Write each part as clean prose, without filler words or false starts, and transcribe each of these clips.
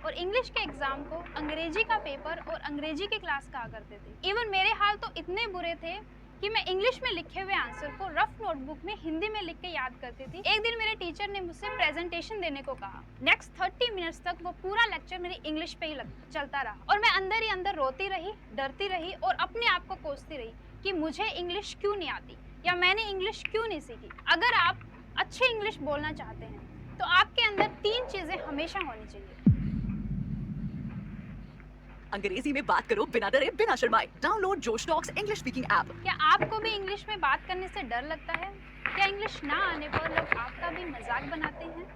और इंग्लिश के एग्जाम को अंग्रेजी का पेपर और अंग्रेजी की क्लास कहा करते थे। इवन मेरे हाल तो इतने बुरे थे कि मैं इंग्लिश में लिखे हुए आंसर को रफ नोटबुक में हिंदी में लिख के याद करती थी। एक दिन मेरे टीचर ने मुझसे प्रेजेंटेशन देने को कहा। नेक्स्ट 30 मिनट्स तक वो पूरा लेक्चर मेरी इंग्लिश पे ही चलता रहा और मैं अंदर ही अंदर रोती रही, डरती रही और अपने आप को कोसती रही कि मुझे इंग्लिश क्यों नहीं आती या मैंने इंग्लिश क्यों नहीं सीखी। अगर आप अच्छी इंग्लिश बोलना चाहते हैं तो आपके अंदर 3 चीजें हमेशा होनी चाहिए। अंग्रेजी में बात करो बिना डरे बिना शर्माए। डाउनलोड जोश टॉक्स इंग्लिश स्पीकिंग ऐप। क्या आपको भी इंग्लिश में बात करने से डर लगता है? क्या इंग्लिश ना आने पर लोग आपका भी मजाक बनाते हैं?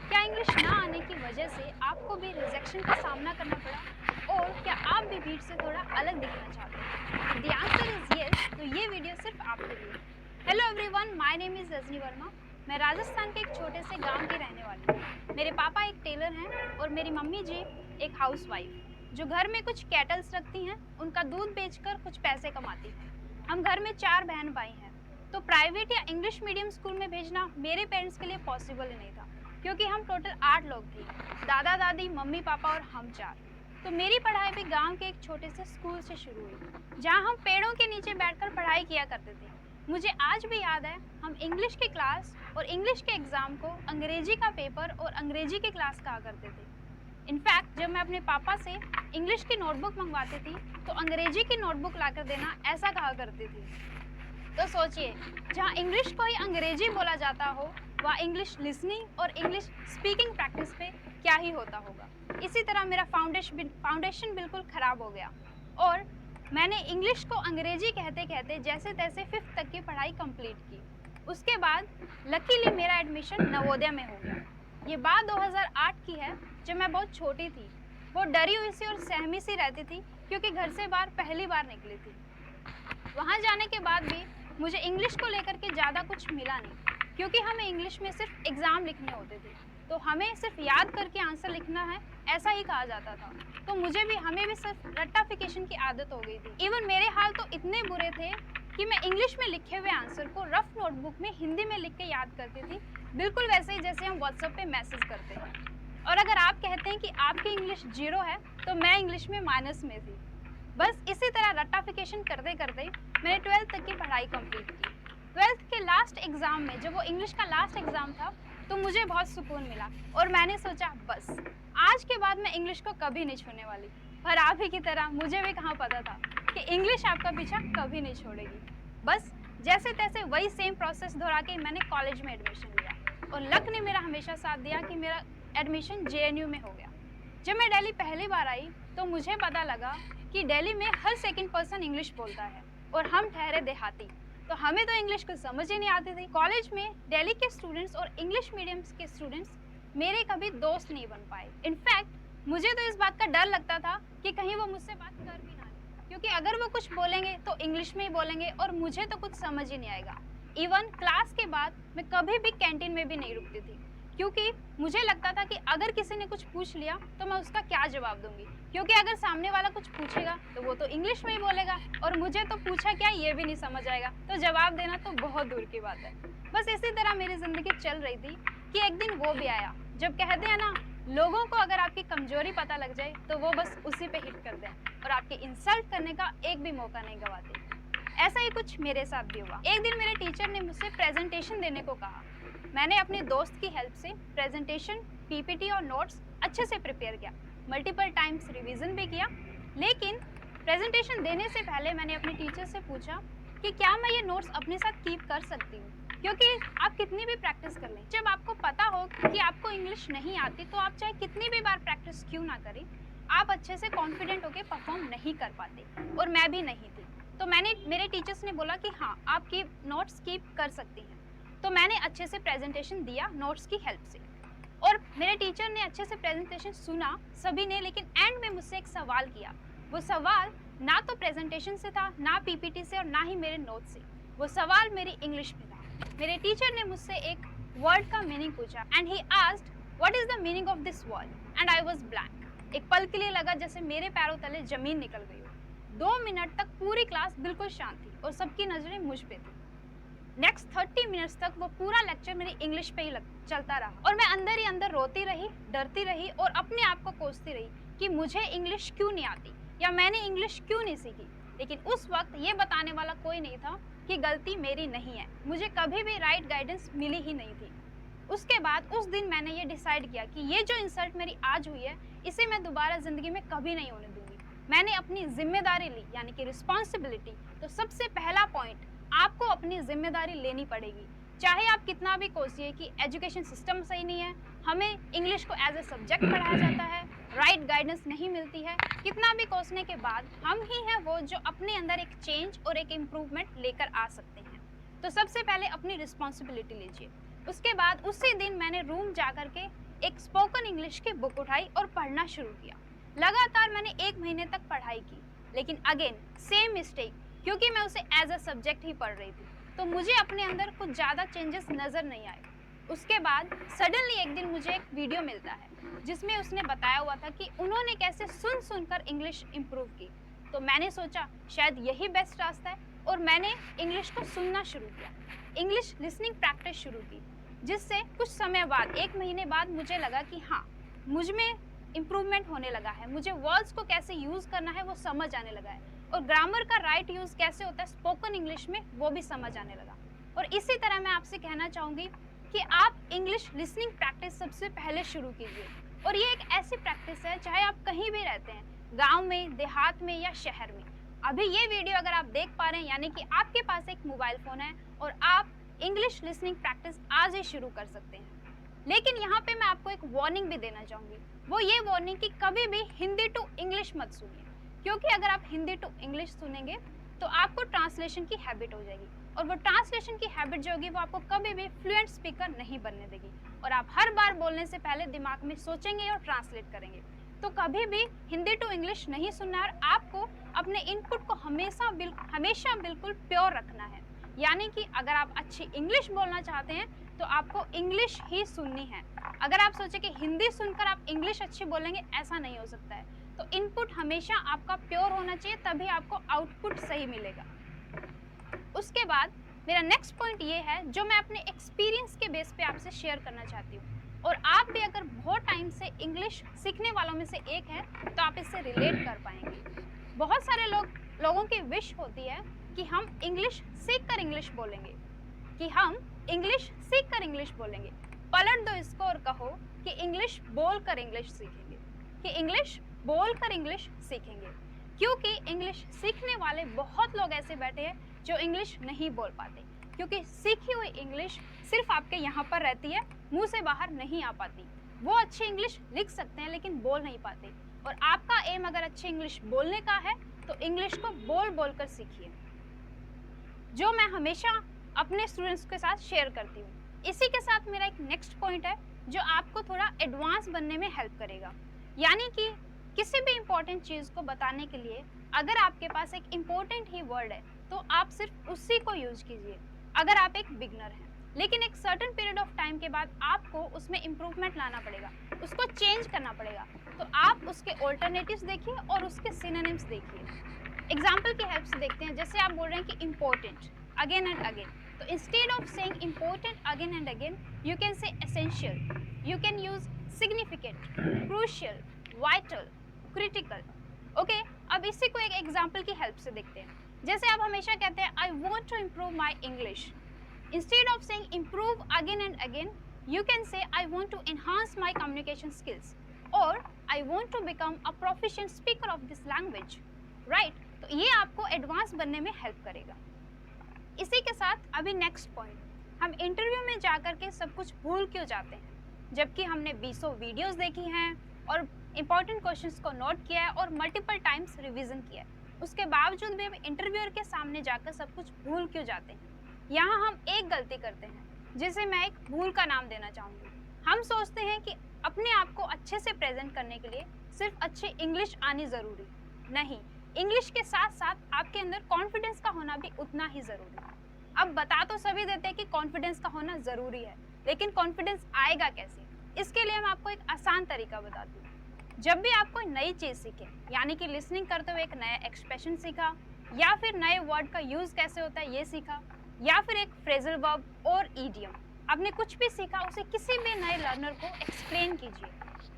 क्या इंग्लिश ना आने की वजह से आपको भी रिजेक्शन का सामना करना पड़ा? और क्या आप भी भीड़ से थोड़ा अलग दिखना चाहते हैं? The answer is yes. तो ये वीडियो सिर्फ आपके लिए। Hello everyone, my name is Rajni Verma. मैं राजस्थान के एक छोटे से गांव की रहने वाली हूँ। मेरे पापा एक टेलर हैं और मेरी मम्मी जी एक हाउसवाइफ जो घर में कुछ कैटल्स रखती हैं, उनका दूध बेचकर कुछ पैसे कमाती हैं। हम घर में 4 बहन भाई हैं, तो प्राइवेट या इंग्लिश मीडियम स्कूल में भेजना मेरे पेरेंट्स के लिए पॉसिबल ही नहीं था, क्योंकि हम टोटल 8 लोग थे, दादा दादी, मम्मी पापा और हम 4। तो मेरी पढ़ाई भी गांव के एक छोटे से स्कूल से शुरू हुई, जहां हम पेड़ों के नीचे बैठकर पढ़ाई किया करते थे। मुझे आज भी याद है, हम इंग्लिश की क्लास और इंग्लिश के एग्ज़ाम को अंग्रेजी का पेपर और अंग्रेजी की क्लास कहा करते थे। इनफैक्ट जब मैं अपने पापा से इंग्लिश की नोटबुक मंगवाती थी तो अंग्रेजी की नोटबुक लाकर देना ऐसा कहा करती थी। तो सोचिए, जहाँ इंग्लिश को ही अंग्रेजी बोला जाता हो, वहाँ इंग्लिश लिसनिंग और इंग्लिश स्पीकिंग प्रैक्टिस पे क्या ही होता होगा। इसी तरह मेरा फाउंडेशन बिल्कुल ख़राब हो गया और मैंने इंग्लिश को अंग्रेजी कहते कहते जैसे तैसे 5th तक की पढ़ाई कंप्लीट की। उसके बाद लकीली मेरा एडमिशन नवोदय में हो गया। ये बात 2008 की है, जब मैं बहुत छोटी थी, बहुत डरी हुई सी और सहमी सी रहती थी, क्योंकि घर से बाहर पहली बार निकली थी। वहाँ जाने के बाद भी मुझे इंग्लिश को लेकर के ज़्यादा कुछ मिला नहीं, क्योंकि हमें इंग्लिश में सिर्फ एग्ज़ाम लिखने होते थे, तो हमें सिर्फ याद करके आंसर लिखना है, ऐसा ही कहा जाता था। तो हमें भी सिर्फ रट्टाफिकेशन की आदत हो गई थी। इवन मेरे हाल तो इतने बुरे थे कि मैं इंग्लिश में लिखे हुए आंसर को रफ नोटबुक में हिंदी में लिख के याद करती थी, बिल्कुल वैसे ही जैसे हम व्हाट्सएप पे मैसेज करते हैं। और अगर आप कहते हैं कि आपकी इंग्लिश 0 है, तो मैं इंग्लिश में माइनस में थी। बस इसी तरह रट्टाफिकेशन करते करते मैंने 12th तक की पढ़ाई कंप्लीट की। 12th के लास्ट एग्ज़ाम में, जब वो इंग्लिश का लास्ट एग्ज़ाम था, तो मुझे बहुत सुकून मिला और मैंने सोचा बस आज के बाद मैं इंग्लिश को कभी नहीं छोड़ने वाली। पर आप ही की तरह मुझे भी कहाँ पता था कि इंग्लिश आपका पीछा कभी नहीं छोड़ेगी। बस जैसे तैसे वही सेम प्रोसेस दोहरा के मैंने कॉलेज में एडमिशन लिया और लक ने मेरा हमेशा साथ दिया कि मेरा एडमिशन JNU में हो गया। जब मैं दिल्ली पहली बार आई तो मुझे पता लगा कि दिल्ली में हर सेकंड पर्सन इंग्लिश बोलता है और हम ठहरे देहाती, तो हमें तो इंग्लिश को समझ ही नहीं आती थी। कॉलेज में दिल्ली के स्टूडेंट्स और इंग्लिश मीडियम के स्टूडेंट्स मेरे कभी दोस्त नहीं बन पाए। इनफैक्ट मुझे तो इस बात का डर लगता था कि कहीं वो मुझसे बात कर भी ना ले, क्योंकि अगर वो कुछ बोलेंगे तो इंग्लिश में ही बोलेंगे और मुझे तो कुछ समझ ही नहीं आएगा। इवन क्लास के बाद मैं कभी भी कैंटीन में भी नहीं रुकती थी, क्योंकि मुझे लगता था कि अगर किसी ने कुछ पूछ लिया तो मैं उसका क्या जवाब दूंगी, क्योंकि अगर सामने वाला कुछ पूछेगा तो वो तो इंग्लिश में ही बोलेगा और मुझे तो पूछा क्या ये भी नहीं समझ आएगा, तो जवाब देना तो बहुत दूर की बात है। बस इसी तरह मेरी ज़िंदगी चल रही थी कि एक दिन वो भी आया जब कहते हैं ना, लोगों को अगर आपकी कमजोरी पता लग जाए तो वो बस उसी पे हिट कर दें और आपके इंसल्ट करने का एक भी मौका नहीं गवाते। ऐसा ही कुछ मेरे साथ भी हुआ। एक दिन मेरे टीचर ने मुझसे प्रेजेंटेशन देने को कहा। मैंने अपने दोस्त की हेल्प से प्रेजेंटेशन, PPT और नोट्स अच्छे से प्रिपेयर किया, मल्टीपल टाइम्स रिवीजन भी किया। लेकिन प्रेजेंटेशन देने से पहले मैंने अपने टीचर से पूछा कि क्या मैं ये नोट्स अपने साथ कीप कर सकती हूँ, क्योंकि आप कितनी भी प्रैक्टिस कर लें, जब आपको पता हो कि आपको इंग्लिश नहीं आती तो आप चाहे कितनी भी बार प्रैक्टिस क्यों ना करें, आप अच्छे से कॉन्फिडेंट होकर परफॉर्म नहीं कर पाते, और मैं भी नहीं थी। तो मेरे टीचर्स ने बोला कि हाँ, आप नोट्स कीप कर सकती हैं। तो मैंने अच्छे से प्रेजेंटेशन दिया नोट्स की हेल्प से, और मेरे टीचर ने अच्छे से प्रेजेंटेशन सुना सभी ने, लेकिन एंड में मुझसे एक सवाल किया। वो सवाल ना तो प्रेजेंटेशन से था, ना PPT से, और ना ही मेरे नोट से। वो सवाल मेरी इंग्लिश में था। मेरे टीचर ने मुझसे एक वर्ड का मीनिंग पूछा and he asked what is the meaning of this word and I was blank. एक पल के लिए लगा जैसे मेरे पैरों तले जमीन निकल गई हो। 2 मिनट तक पूरी क्लास बिल्कुल शांत थी और सबकी नजरें मुझ पे थी। नेक्स्ट 30 मिनट्स तक वो पूरा लेक्चर मेरी इंग्लिश पे ही चलता रहा और मैं अंदर ही अंदर रोती रही, डरती रही और अपने आप को कोसती रही कि मुझे इंग्लिश क्यों नहीं आती या मैंने इंग्लिश क्यों नहीं सीखी। लेकिन उस वक्त ये बताने वाला कोई नहीं था कि गलती मेरी नहीं है, मुझे कभी भी राइट गाइडेंस मिली ही नहीं थी। उसके बाद उस दिन मैंने ये डिसाइड किया कि ये जो इंसल्ट मेरी आज हुई है इसे मैं दोबारा ज़िंदगी में कभी नहीं होने दूंगी। मैंने अपनी जिम्मेदारी ली, यानी कि रिस्पॉन्सिबिलिटी। तो सबसे पहला पॉइंट, आपको अपनी जिम्मेदारी लेनी पड़ेगी। चाहे आप कितना भी कोसिए कि एजुकेशन सिस्टम सही नहीं है, हमें इंग्लिश को एज ए सब्जेक्ट पढ़ाया जाता है, राइट गाइडेंस नहीं मिलती है, कितना भी कोसने के बाद हम ही हैं वो जो अपने अंदर एक चेंज और एक इम्प्रूवमेंट लेकर आ सकते हैं। तो सबसे पहले अपनी रिस्पॉन्सिबिलिटी लीजिए। उसके बाद उसी दिन मैंने रूम जा कर के एक स्पोकन इंग्लिश की बुक उठाई और पढ़ना शुरू किया। लगातार मैंने 1 महीने तक पढ़ाई की, लेकिन अगेन सेम मिस्टेक, क्योंकि मैं उसे एज अ सब्जेक्ट ही पढ़ रही थी तो मुझे अपने अंदर कुछ ज़्यादा चेंजेस नज़र नहीं आए। उसके बाद सडनली एक दिन मुझे एक वीडियो मिलता है जिसमें उसने बताया हुआ था कि उन्होंने कैसे सुन सुनकर इंग्लिश इम्प्रूव की। तो मैंने सोचा शायद यही बेस्ट रास्ता है और मैंने इंग्लिश को सुनना शुरू किया, इंग्लिश लिसनिंग प्रैक्टिस शुरू की, जिससे कुछ समय बाद 1 महीने बाद मुझे लगा कि हाँ, मुझ में इम्प्रूवमेंट होने लगा है, मुझे वर्ड्स को कैसे यूज़ करना है वो समझ आने लगा है और ग्रामर का राइट यूज़ कैसे होता है स्पोकन इंग्लिश में वो भी समझ आने लगा। और इसी तरह मैं आपसे कहना चाहूँगी कि आप इंग्लिश लिसनिंग प्रैक्टिस सबसे पहले शुरू कीजिए। और ये एक ऐसी प्रैक्टिस है चाहे आप कहीं भी रहते हैं, गाँव में, देहात में या शहर में। अभी ये वीडियो अगर आप देख पा रहे हैं यानी कि आपके पास एक मोबाइल फ़ोन है और आप इंग्लिश लिसनिंग प्रैक्टिस आज ही शुरू कर सकते हैं। लेकिन यहाँ पे मैं आपको एक वार्निंग भी देना चाहूँगी, वो ये वार्निंग कि कभी भी हिंदी टू इंग्लिश मत सुनिए, क्योंकि अगर आप हिंदी टू इंग्लिश सुनेंगे तो आपको ट्रांसलेशन की हैबिट हो जाएगी और वो ट्रांसलेशन की हैबिट जो होगी वो आपको कभी भी फ्लुएंट स्पीकर नहीं बनने देगी और आप हर बार बोलने से पहले दिमाग में सोचेंगे और ट्रांसलेट करेंगे। तो कभी भी हिंदी टू इंग्लिश नहीं सुनना है और आपको अपने इनपुट को हमेशा बिल्कुल प्योर रखना है। यानी कि अगर आप अच्छी इंग्लिश बोलना चाहते हैं तो आपको इंग्लिश ही सुननी है। अगर आप सोचें कि हिंदी सुनकर आप इंग्लिश अच्छी बोलेंगे, ऐसा नहीं हो सकता है। तो इनपुट हमेशा आपका प्योर होना चाहिए, तभी आपको आउटपुट सही मिलेगा। उसके बाद मेरा नेक्स्ट पॉइंट ये है जो मैं अपने एक्सपीरियंस के बेस पे आपसे शेयर करना चाहती हूँ, और आप भी अगर बहुत टाइम से इंग्लिश सीखने वालों में से एक है तो आप इससे रिलेट कर पाएंगे। बहुत सारे लोगों की विश होती है कि हम इंग्लिश सीख कर इंग्लिश बोलेंगे, कि हम इंग्लिश सीख कर इंग्लिश बोलेंगे। पलट दो इसको और कहो कि इंग्लिश बोल कर इंग्लिश सीखेंगे, कि इंग्लिश बोल कर इंग्लिश सीखेंगे। क्योंकि इंग्लिश सीखने वाले बहुत लोग ऐसे बैठे हैं जो इंग्लिश नहीं बोल पाते, क्योंकि सीखी हुई इंग्लिश सिर्फ आपके यहाँ पर रहती है, मुंह से बाहर नहीं आ पाती। वो अच्छी इंग्लिश लिख सकते हैं लेकिन बोल नहीं पाते। और आपका एम अगर अच्छी इंग्लिश बोलने का है तो इंग्लिश को बोल बोल कर सीखिए, जो मैं हमेशा अपने स्टूडेंट्स के साथ शेयर करती हूँ। इसी के साथ मेरा एक नेक्स्ट पॉइंट है जो आपको थोड़ा एडवांस बनने में हेल्प करेगा। यानी कि किसी भी इम्पोर्टेंट चीज़ को बताने के लिए अगर आपके पास एक इम्पोर्टेंट ही वर्ड है तो आप सिर्फ उसी को यूज कीजिए अगर आप एक बिगनर हैं। लेकिन एक सर्टेन पीरियड ऑफ टाइम के बाद आपको उसमें इम्प्रूवमेंट लाना पड़ेगा, उसको चेंज करना पड़ेगा। तो आप उसके ऑल्टरनेटिव्स देखिए और उसके सिनोनिम्स देखिए। एग्जाम्पल की हेल्प से देखते हैं। जैसे आप बोल रहे हैं कि इम्पोर्टेंट अगेन एंड अगेन, तो instead of saying important again and again you can से essential, you can use significant, crucial, vital, critical. Okay, अब इसी को एक एग्जाम्पल की हेल्प से देखते हैं। जैसे आप हमेशा कहते हैं I want to improve my English, instead of saying improve again and again you can say I want to enhance my communication skills और I want to become a proficient speaker of this language, right. तो ये आपको advance बनने में help करेगा। इसी के साथ अभी नेक्स्ट पॉइंट, हम इंटरव्यू में जाकर के सब कुछ भूल क्यों जाते हैं, जबकि हमने 20 वीडियोस देखी हैं और इंपॉर्टेंट क्वेश्चंस को नोट किया है और मल्टीपल टाइम्स रिवीजन किया है। उसके बावजूद भी हम इंटरव्यूअर के सामने जाकर सब कुछ भूल क्यों जाते हैं। यहाँ हम एक गलती करते हैं जिसे मैं एक भूल का नाम देना चाहूँगी। हम सोचते हैं कि अपने आप को अच्छे से प्रेजेंट करने के लिए सिर्फ अच्छी इंग्लिश आनी ज़रूरी नहीं, इंग्लिश के साथ साथ आपके अंदर कॉन्फिडेंस का होना भी उतना ही ज़रूरी है। अब बता तो सभी देते हैं कि कॉन्फिडेंस का होना ज़रूरी है, लेकिन कॉन्फिडेंस आएगा कैसे, इसके लिए मैं आपको एक आसान तरीका बताती हूँ। जब भी आप कोई नई चीज़ सीखें, यानी कि लिसनिंग करते हुए एक नया एक्सप्रेशन सीखा या फिर नए वर्ड का यूज़ कैसे होता है ये सीखा, या फिर एक फ्रेजल वर्ब और ईडियम। आपने कुछ भी सीखा उसे किसी भी नए लर्नर को एक्सप्लेन कीजिए।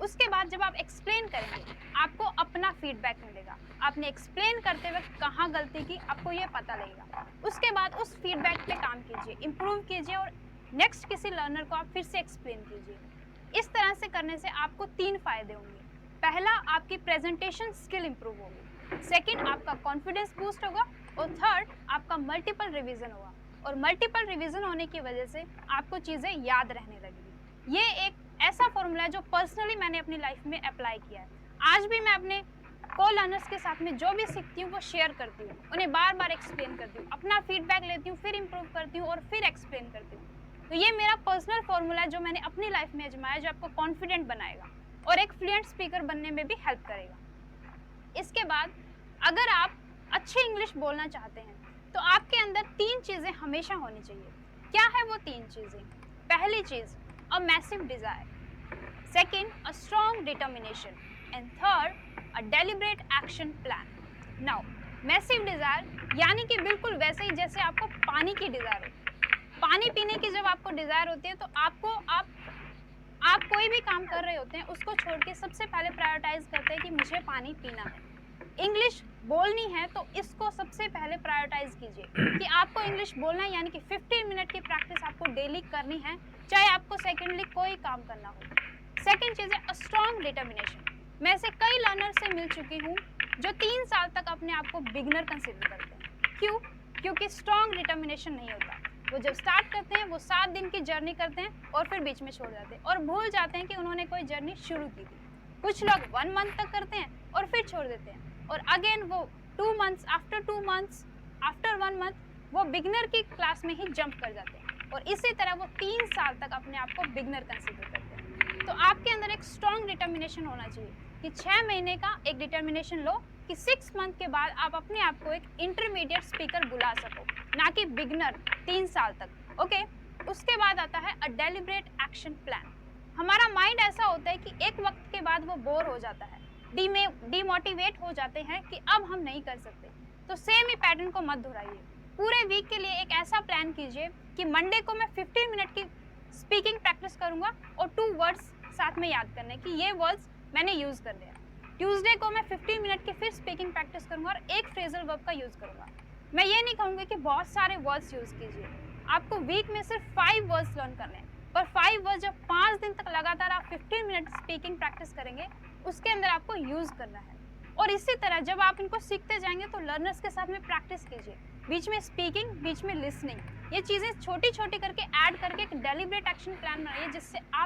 उसके बाद जब आप एक्सप्लेन करेंगे आपको अपना फीडबैक मिलेगा। आपने एक्सप्लेन करते वक्त कहाँ गलती की आपको ये पता लगेगा। उसके बाद उस फीडबैक पे काम कीजिए, इम्प्रूव कीजिए और नेक्स्ट किसी लर्नर को आप फिर से एक्सप्लेन कीजिए। इस तरह से करने से आपको 3 फायदे होंगे। पहला, आपकी प्रेजेंटेशन स्किल इम्प्रूव होगी। सेकंड, आपका कॉन्फिडेंस बूस्ट होगा। और थर्ड, आपका मल्टीपल रिवीजन होगा। और मल्टीपल रिवीजन होने की वजह से आपको चीज़ें याद रहने लगेगी। ये एक ऐसा फॉर्मूला है जो पर्सनली मैंने अपनी लाइफ में अप्लाई किया है। आज भी मैं अपने को लर्नर्स के साथ में जो भी सीखती हूँ वो शेयर करती हूँ, उन्हें बार बार एक्सप्लेन करती हूँ, अपना फीडबैक लेती हूँ, फिर इम्प्रूव करती हूँ और फिर एक्सप्लेन करती हूँ। तो ये मेरा पर्सनल फॉर्मूला है जो मैंने अपनी लाइफ में आजमाया, जो आपको कॉन्फिडेंट बनाएगा और एक फ्लुएंट स्पीकर बनने में भी हेल्प करेगा। इसके बाद अगर आप अच्छी इंग्लिश बोलना चाहते हैं तो आपके अंदर 3 चीज़ें हमेशा होनी चाहिए। क्या है वो 3 चीज़ें? पहली चीज़, a massive desire. Second, a strong determination. And third, a deliberate action plan. Now massive desire यानी कि बिल्कुल वैसे ही जैसे आपको पानी की डिज़ायर हो। पानी पीने की जब आपको डिज़ायर होती है तो आप कोई भी काम कर रहे होते हैं उसको छोड़ के सबसे पहले प्रायोरिटाइज करते हैं कि मुझे पानी पीना है। इंग्लिश बोलनी है तो इसको सबसे पहले प्रायोरिटाइज कीजिए कि आपको इंग्लिश बोलना है, यानी कि 15 मिनट की प्रैक्टिस आपको डेली करनी है, चाहे आपको सेकेंडली कोई काम करना हो। सेकेंड चीज़ है अ स्ट्रॉन्ग डिटर्मिनेशन। मैं ऐसे कई लर्नर से मिल चुकी हूँ जो 3 साल तक अपने आप को बिगनर कंसिडर करते हैं। क्यों? क्योंकि स्ट्रॉन्ग डिटर्मिनेशन नहीं होता। वो जब स्टार्ट करते हैं वो 7 दिन की जर्नी करते हैं और फिर बीच में छोड़ जाते हैं और भूल जाते हैं कि उन्होंने कोई जर्नी शुरू की थी। कुछ लोग 1 मंथ तक करते हैं और फिर छोड़ देते हैं और अगेन वो 2 months, after 2 months, after 1 month वो बिगनर की क्लास में ही जंप कर जाते हैं और इसी तरह वो 3 साल तक अपने आप को बिगनर कंसिडर करते हैं। तो आपके अंदर एक स्ट्रॉन्ग डिटर्मिनेशन होना चाहिए कि 6 महीने का एक डिटर्मिनेशन लो कि 6 मंथ के बाद आप अपने आप को एक इंटरमीडिएट स्पीकर बुला सको, ना कि बिगनर 3 साल तक। ओके, उसके बाद आता है अ डेलिब्रेट एक्शन प्लान। हमारा माइंड ऐसा होता है कि एक वक्त के बाद वो बोर हो जाता है, डीमोटिवेट हो जाते हैं कि अब हम नहीं कर सकते। तो सेम ही पैटर्न को मत दोहराइए। पूरे वीक के लिए एक ऐसा प्लान कीजिए कि मंडे को मैं 15 मिनट की स्पीकिंग प्रैक्टिस करूंगा और 2 वर्ड्स साथ में याद करने कि ये वर्ड्स मैंने यूज़ कर लिया। ट्यूसडे को मैं 15 मिनट की फिर स्पीकिंग प्रैक्टिस करूंगा और एक फ्रेजल वर्ब का यूज़ करूंगा। मैं ये नहीं कहूँगी कि बहुत सारे वर्ड्स यूज़ कीजिए, आपको वीक में सिर्फ 5 वर्ड्स लर्न करने हैं, पर 5 वर्ड्स जब 5 दिन तक लगातार आप 15 मिनट स्पीकिंग प्रैक्टिस करेंगे उसके अंदर आपको यूज़ करना है। और इसी तरह जब आप इनको सीखते जाएंगे तो लर्नर्स के साथ में प्रैक्टिस कीजिए, बीच में स्पीकिंग, बीच में लिसनिंग, ये चीज़ें छोटी छोटी करके ऐड करके एक डेलिब्रेट एक्शन प्लान बनाइए जिससे आप